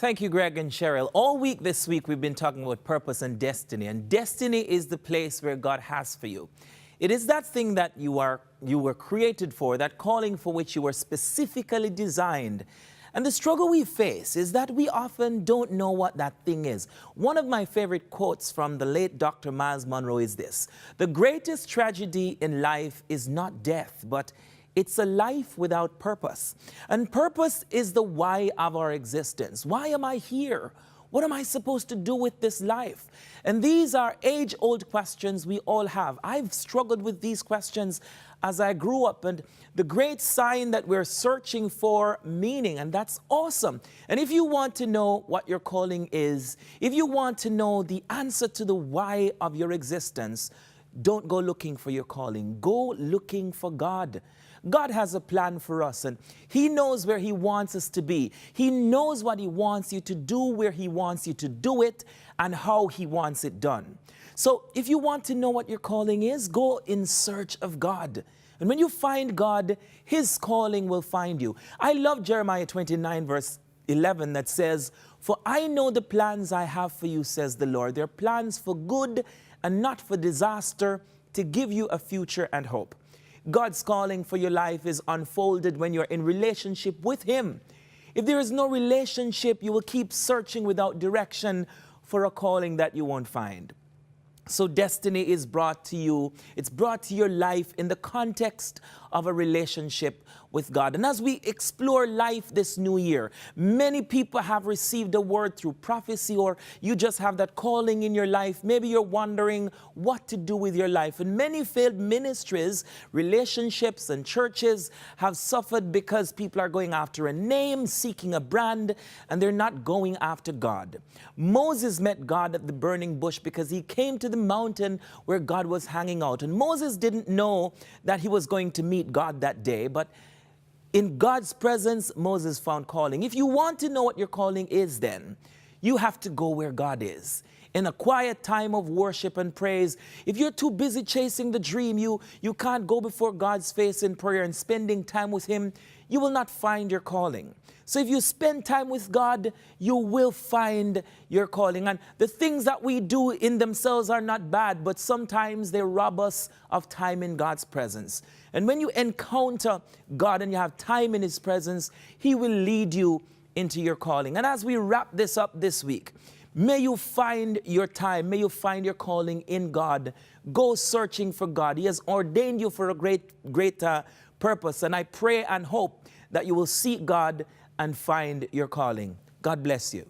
Thank you, Greg and Cheryl. All week this week, we've been talking about purpose and destiny is the place where God has for you. It is that thing that you were created for, that calling for which you were specifically designed. And the struggle we face is that we often don't know what that thing is. One of my favorite quotes from the late Dr. Miles Monroe is this: "The greatest tragedy in life is not death, but it's a life without purpose." And purpose is the why of our existence. Why am I here? What am I supposed to do with this life? And these are age-old questions we all have. I've struggled with these questions as I grew up, and the great sign that we're searching for meaning, and that's awesome. And if you want to know what your calling is, if you want to know the answer to the why of your existence, don't go looking for your calling. Go looking for God. God has a plan for us, and He knows where He wants us to be. He knows what He wants you to do, where He wants you to do it, and how He wants it done. So if you want to know what your calling is, go in search of God. And when you find God, His calling will find you. I love Jeremiah 29, verse 11, that says, "For I know the plans I have for you, says the Lord. They're plans for good and not for disaster, to give you a future and hope." God's calling for your life is unfolded when you're in relationship with Him. If there is no relationship, you will keep searching without direction for a calling that you won't find. So destiny is brought to you. It's brought to your life in the context of a relationship with God. And as we explore life this new year, many people have received a word through prophecy, or you just have that calling in your life. Maybe you're wondering what to do with your life. And many failed ministries, relationships, and churches have suffered because people are going after a name, seeking a brand, and they're not going after God. Moses met God at the burning bush because he came to the mountain where God was hanging out. And Moses didn't know that he was going to meet God that day, but in God's presence, Moses found calling. If you want to know what your calling is, then you have to go where God is, in a quiet time of worship and praise. If you're too busy chasing the dream, you can't go before God's face in prayer and spending time with Him, you will not find your calling. So if you spend time with God, you will find your calling. And the things that we do in themselves are not bad, but sometimes they rob us of time in God's presence. And when you encounter God and you have time in His presence, He will lead you into your calling. And as we wrap this up this week, may you find your time, may you find your calling in God. Go searching for God. He has ordained you for a great purpose. And I pray and hope that you will seek God and find your calling. God bless you.